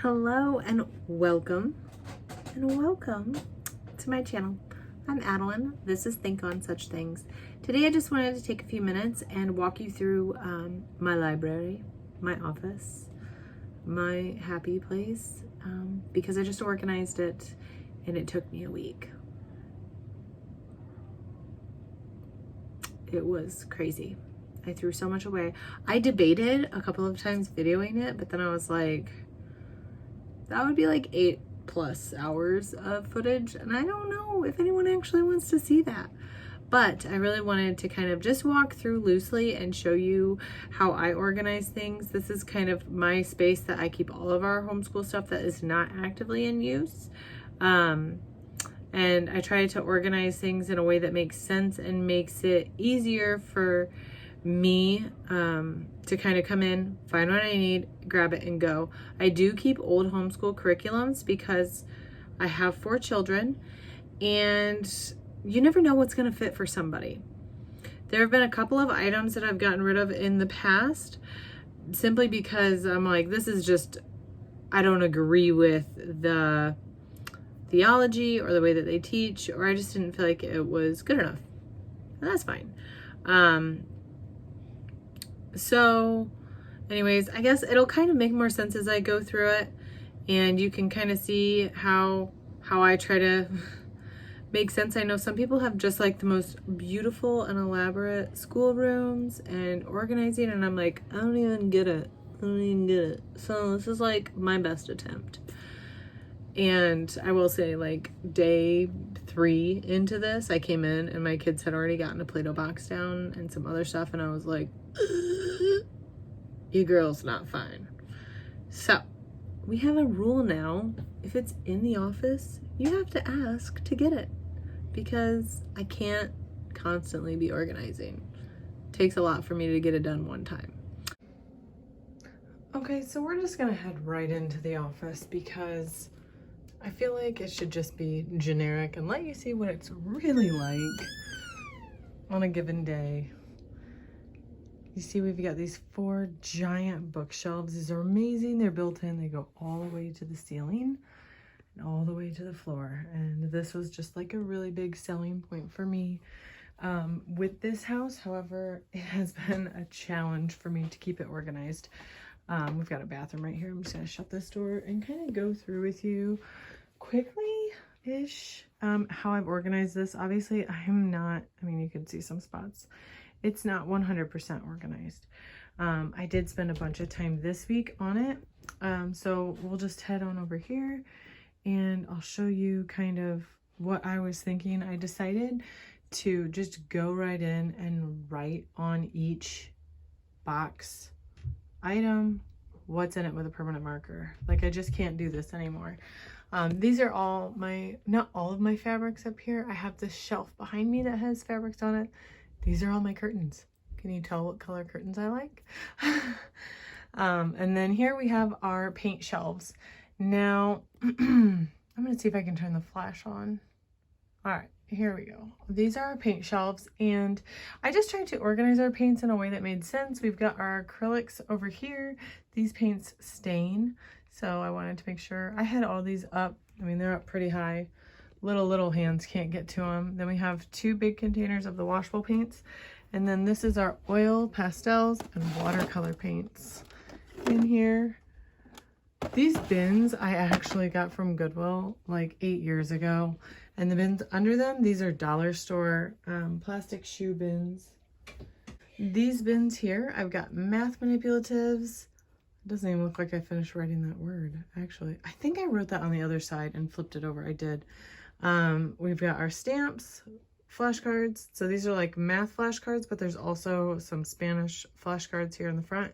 Hello and welcome to my channel. I'm Adeline. This is Think on Such Things. Today I just wanted to take a few minutes and walk you through my library, my office, my happy place, because I just organized it and it took me a week. It was crazy. I threw so much away. I debated a couple of times videoing it, but then I was like, that would be like 8+ hours of footage, and I don't know if anyone actually wants to see that. But I really wanted to kind of just walk through loosely and show you how I organize things. This is kind of my space that I keep all of our homeschool stuff that is not actively in use. And I try to organize things in a way that makes sense and makes it easier for me to kind of come in, find what I need, grab it and go. I do keep old homeschool curriculums because I have 4 children and you never know what's going to fit for somebody. There have been a couple of items that I've gotten rid of in the past simply because I'm like, this is just, I don't agree with the theology or the way that they teach, or I just didn't feel like it was good enough. And that's fine. So anyways, I guess it'll kind of make more sense as I go through it, and you can kind of see how I try to make sense. I know some people have just like the most beautiful and elaborate schoolrooms and organizing, and I'm like, I don't even get it. So this is like my best attempt. And I will say, like, day 3 into this, I came in and my kids had already gotten a Play-Doh box down and some other stuff, and I was like, you girls not fine. So we have a rule now. If it's in the office, you have to ask to get it, because I can't constantly be organizing. It takes a lot for me to get it done one time. Okay, so we're just gonna head right into the office because I feel like it should just be generic and let you see what it's really like on a given day. You see, we've got these 4 giant bookshelves. These are amazing. They're built in. They go all the way to the ceiling and all the way to the floor. And this was just like a really big selling point for me with this house. However, it has been a challenge for me to keep it organized. We've got a bathroom right here. I'm just gonna shut this door and kind of go through with you quickly-ish how I've organized this. Obviously, I am not, I mean, you can see some spots. It's not 100% organized. I did spend a bunch of time this week on it. So we'll just head on over here and I'll show you kind of what I was thinking. I decided to just go right in and write on each box item what's in it with a permanent marker. Like, I just can't do this anymore. These are all my, not all of my fabrics up here. I have this shelf behind me that has fabrics on it. These are all my curtains. Can you tell what color curtains I like? And then here we have our paint shelves. Now, I'm gonna see if I can turn the flash on. All right, here we go. These are our paint shelves, and I just tried to organize our paints in a way that made sense. We've got our acrylics over here. These paints stain, so I wanted to make sure I had all these up. I mean, they're up pretty high. Little hands can't get to them. Then we have 2 big containers of the washable paints, and then this is our oil, pastels, and watercolor paints in here. These bins I actually got from Goodwill like 8 years ago, and the bins under them, these are dollar store plastic shoe bins. These bins here, I've got math manipulatives. It doesn't even look like I finished writing that word, actually. I think I wrote that on the other side and flipped it over. I did. We've got our stamps, flashcards. So these are like math flashcards, but there's also some Spanish flashcards here in the front,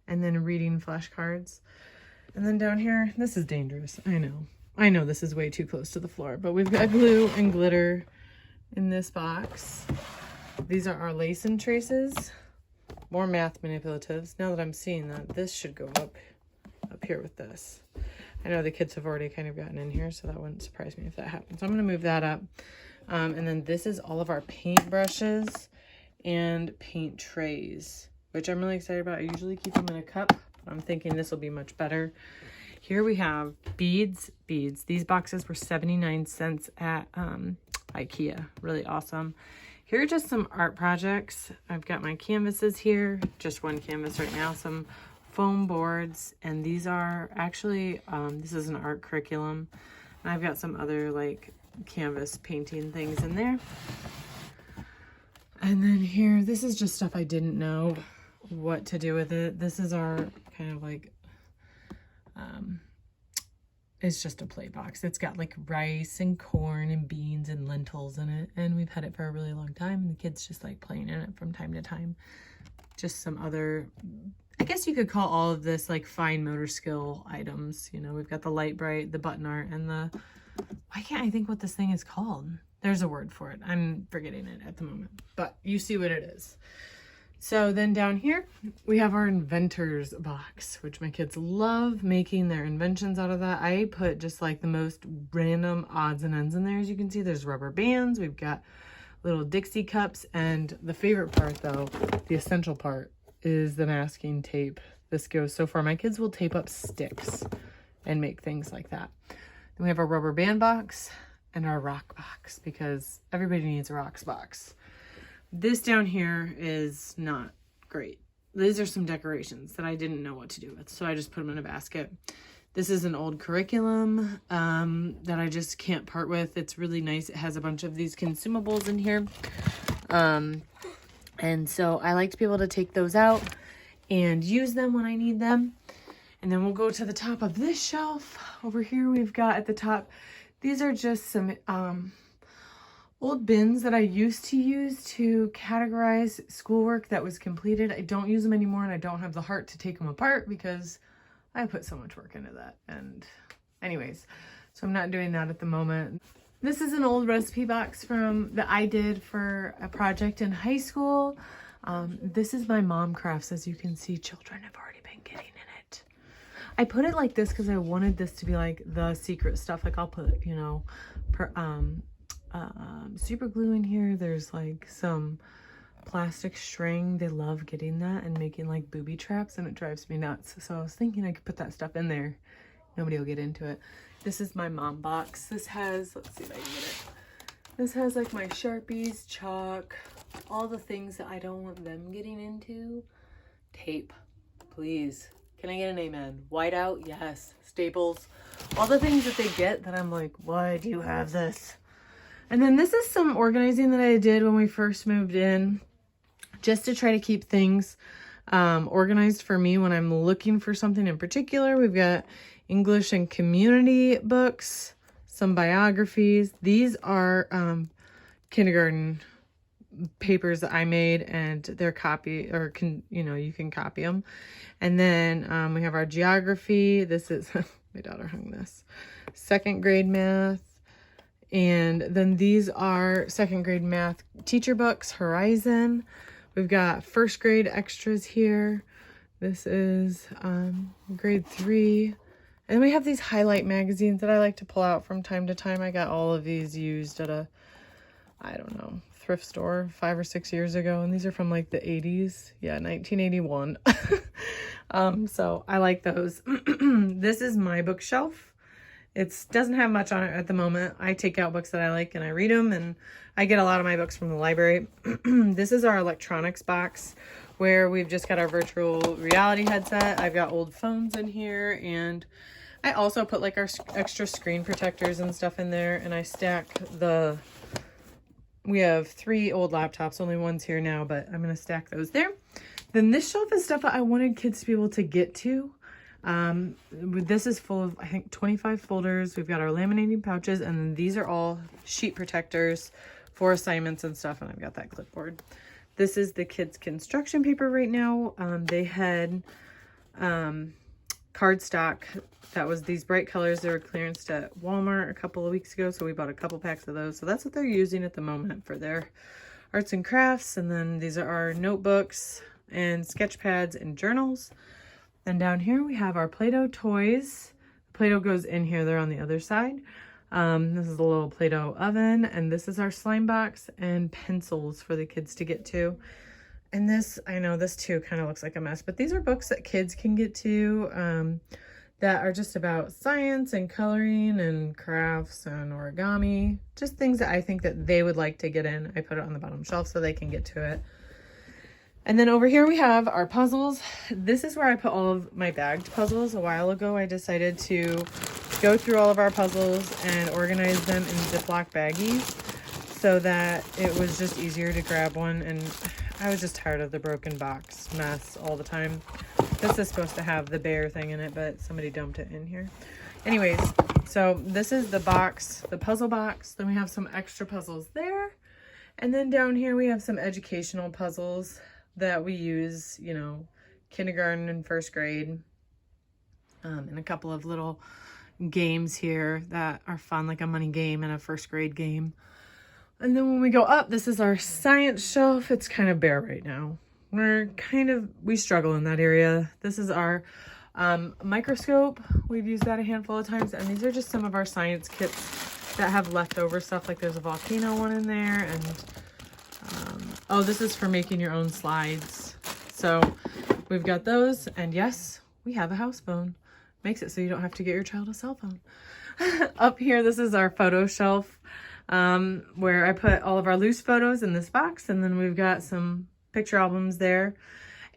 and then reading flashcards. And then down here, this is dangerous. I know this is way too close to the floor, but we've got glue and glitter in this box. These are our lace and traces, more math manipulatives. Now that I'm seeing that, this should go up here with this. I know the kids have already kind of gotten in here, so that wouldn't surprise me if that happens. So I'm gonna move that up. And then this is all of our paint brushes and paint trays, which I'm really excited about. I usually keep them in a cup, but I'm thinking this will be much better. Here we have beads. These boxes were 79 cents at IKEA. Really awesome. Here are just some art projects. I've got my canvases here, just one canvas right now, some foam boards, and these are actually, this is an art curriculum. And I've got some other like canvas painting things in there. And then here, this is just stuff I didn't know what to do with it. This is our kind of like, it's just a play box. It's got like rice and corn and beans and lentils in it. And we've had it for a really long time. And the kids just like playing in it from time to time. Just some other, I guess you could call all of this like fine motor skill items. You know, we've got the light bright, the button art, and the, why can't I think what this thing is called? There's a word for it. I'm forgetting it at the moment, but you see what it is. So then down here, we have our inventors box, which my kids love making their inventions out of that. I put just like the most random odds and ends in there. As you can see, there's rubber bands. We've got little Dixie cups. And the favorite part though, the essential part, is the masking tape. This goes so far. My kids will tape up sticks and make things like that. Then we have our rubber band box and our rock box, because everybody needs a rocks box. This down here is not great. These are some decorations that I didn't know what to do with, so I just put them in a basket. This is an old curriculum that I just can't part with. It's really nice. It has a bunch of these consumables in here. And so I like to be able to take those out and use them when I need them. And then we'll go to the top of this shelf. Over here we've got at the top, these are just some old bins that I used to use to categorize schoolwork that was completed. I don't use them anymore, and I don't have the heart to take them apart because I put so much work into that. And anyways, so I'm not doing that at the moment. This is an old recipe box that I did for a project in high school. This is my mom crafts. As you can see, children have already been getting in it. I put it like this because I wanted this to be like the secret stuff. Like I'll put, you know, super glue in here. There's like some plastic string. They love getting that and making like booby traps, and it drives me nuts. So I was thinking I could put that stuff in there. Nobody will get into it. This is my mom box. This has, let's see if I can get it. This has like my Sharpies, chalk, all the things that I don't want them getting into. Tape, please. Can I get an amen? Whiteout, yes. Staples, all the things that they get that I'm like, why do you have this? And then this is some organizing that I did when we first moved in, just to try to keep things organized for me when I'm looking for something in particular. We've got English and community books, some biographies. These are kindergarten papers that I made, and they're you can copy them. And then we have our geography. This is, my daughter hung this, 2nd grade math. And then these are 2nd grade math teacher books, Horizon. We've got 1st grade extras here. This is grade 3. And we have these highlight magazines that I like to pull out from time to time. I got all of these used at a, I don't know, thrift store 5 or 6 years ago. And these are from like the 80s. Yeah, 1981. So I like those. This is my bookshelf. It doesn't have much on it at the moment. I take out books that I like and I read them, and I get a lot of my books from the library. This is our electronics box where we've just got our virtual reality headset. I've got old phones in here, and I also put like our extra screen protectors and stuff in there, and I stack we have 3 old laptops, only one's here now, but I'm going to stack those there. Then this shelf is stuff that I wanted kids to be able to get to. This is full of, I think, 25 folders. We've got our laminating pouches, and then these are all sheet protectors for assignments and stuff, and I've got that clipboard. This is the kids' construction paper right now. They had cardstock that was these bright colors. They were clearanced at Walmart a couple of weeks ago, so we bought a couple packs of those. So that's what they're using at the moment for their arts and crafts. And then these are our notebooks and sketch pads and journals. Then down here we have our Play-Doh toys. Play-Doh goes in here, they're on the other side. This is a little Play-Doh oven, and this is our slime box and pencils for the kids to get to. And this, I know this too kind of looks like a mess, but these are books that kids can get to that are just about science and coloring and crafts and origami, just things that I think that they would like to get in. I put it on the bottom shelf so they can get to it. And then over here we have our puzzles. This is where I put all of my bagged puzzles. A while ago, I decided to go through all of our puzzles and organize them in Ziploc baggies so that it was just easier to grab one. And I was just tired of the broken box mess all the time. This is supposed to have the bear thing in it, but somebody dumped it in here. Anyways, so this is the box, the puzzle box. Then we have some extra puzzles there. And then down here we have some educational puzzles that we use, you know, kindergarten and first grade. And a couple of little games here that are fun, like a money game and a first grade game. And then when we go up, this is our science shelf. It's kind of bare right now. We struggle in that area. This is our microscope. We've used that a handful of times. And these are just some of our science kits that have leftover stuff. Like there's a volcano one in there. And oh, this is for making your own slides. So we've got those. And yes, we have a house phone. Makes it so you don't have to get your child a cell phone. Up here, this is our photo shelf where I put all of our loose photos in this box. And then we've got some picture albums there.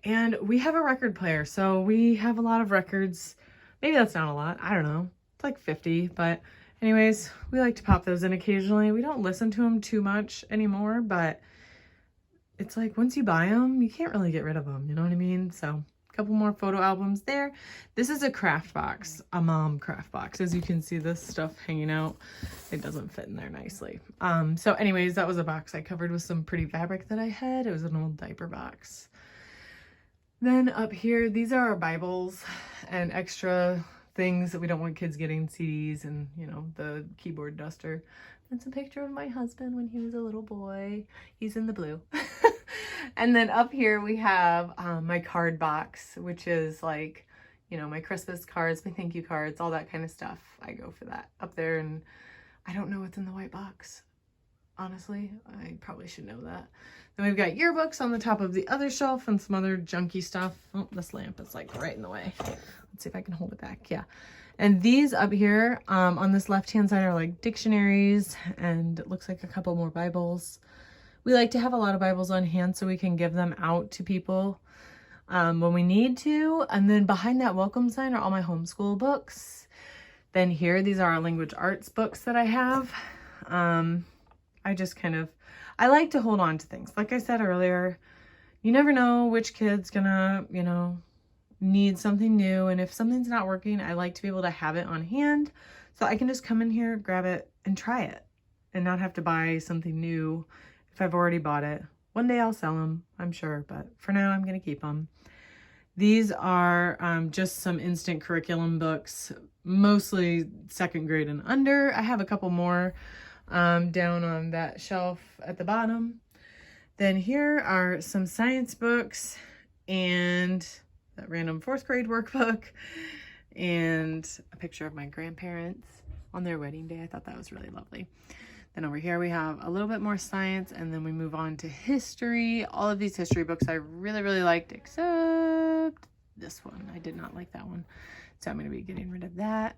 And we have a record player. So we have a lot of records. Maybe that's not a lot. I don't know. It's like 50. But anyways, we like to pop those in occasionally. We don't listen to them too much anymore. But it's like once you buy them, you can't really get rid of them. You know what I mean? So couple more photo albums there. This is a craft box, a mom craft box. As you can see, this stuff hanging out, it doesn't fit in there nicely. So anyways, that was a box I covered with some pretty fabric that I had. It was an old diaper box. Then up here, these are our Bibles and extra things that we don't want kids getting, CDs and, you know, the keyboard duster. That's a picture of my husband when he was a little boy. He's in the blue. And then up here we have my card box, which is like, you know, my Christmas cards, my thank you cards, all that kind of stuff. I go for that up there, and I don't know what's in the white box. Honestly, I probably should know that. Then we've got yearbooks on the top of the other shelf and some other junky stuff. Oh, this lamp is like right in the way. Let's see if I can hold it back. Yeah. And these up here on this left-hand side are like dictionaries, and it looks like a couple more Bibles. We like to have a lot of Bibles on hand so we can give them out to people when we need to. And then behind that welcome sign are all my homeschool books. Then here, these are our language arts books that I have. I like to hold on to things. Like I said earlier, you never know which kid's gonna, you know, need something new. And if something's not working, I like to be able to have it on hand so I can just come in here, grab it, and try it and not have to buy something new if I've already bought it. One day I'll sell them, I'm sure, but for now I'm going to keep them. These are just some instant curriculum books, mostly second grade and under. I have a couple more down on that shelf at the bottom. Then here are some science books and that random fourth grade workbook and a picture of my grandparents on their wedding day. I thought that was really lovely. Then over here we have a little bit more science, and then we move on to history. All of these history books I really, really liked, except this one. I did not like that one, so I'm going to be getting rid of that.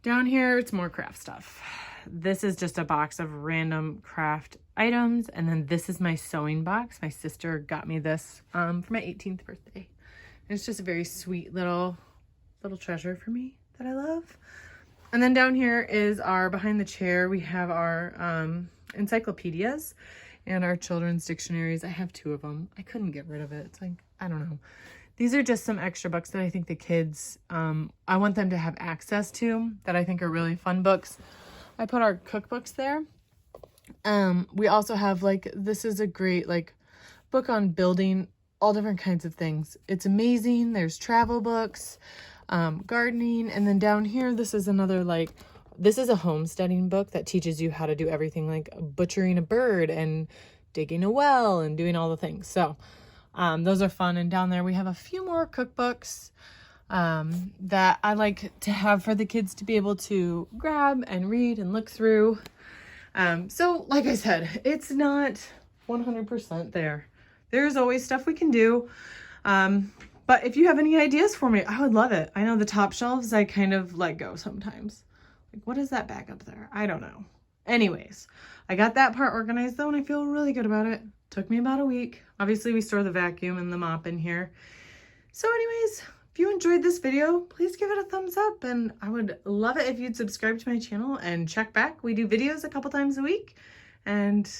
Down here, it's more craft stuff. This is just a box of random craft items, and then this is my sewing box. My sister got me this for my 18th birthday. And it's just a very sweet little treasure for me that I love. And then down here is our, behind the chair, we have our encyclopedias and our children's dictionaries. I have 2 of them. I couldn't get rid of it. It's like, I don't know. These are just some extra books that I think the kids, I want them to have access to, that I think are really fun books. I put our cookbooks there. We also have like, this is a great like book on building all different kinds of things. It's amazing. There's travel books, gardening, and then down here this is another like, this is a homesteading book that teaches you how to do everything like butchering a bird and digging a well and doing all the things. So those are fun. And down there we have a few more cookbooks that I like to have for the kids to be able to grab and read and look through. So like I said, it's not 100% there. There's always stuff we can do. But if you have any ideas for me, I would love it. I know the top shelves I kind of let go sometimes. Like, what is that back up there? I don't know. Anyways, I got that part organized though, and I feel really good about it. Took me about a week. Obviously, we store the vacuum and the mop in here. So anyways, if you enjoyed this video, please give it a thumbs up, and I would love it if you'd subscribe to my channel and check back. We do videos a couple times a week. And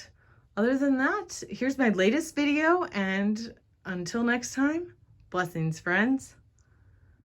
other than that, here's my latest video, and until next time, blessings, friends.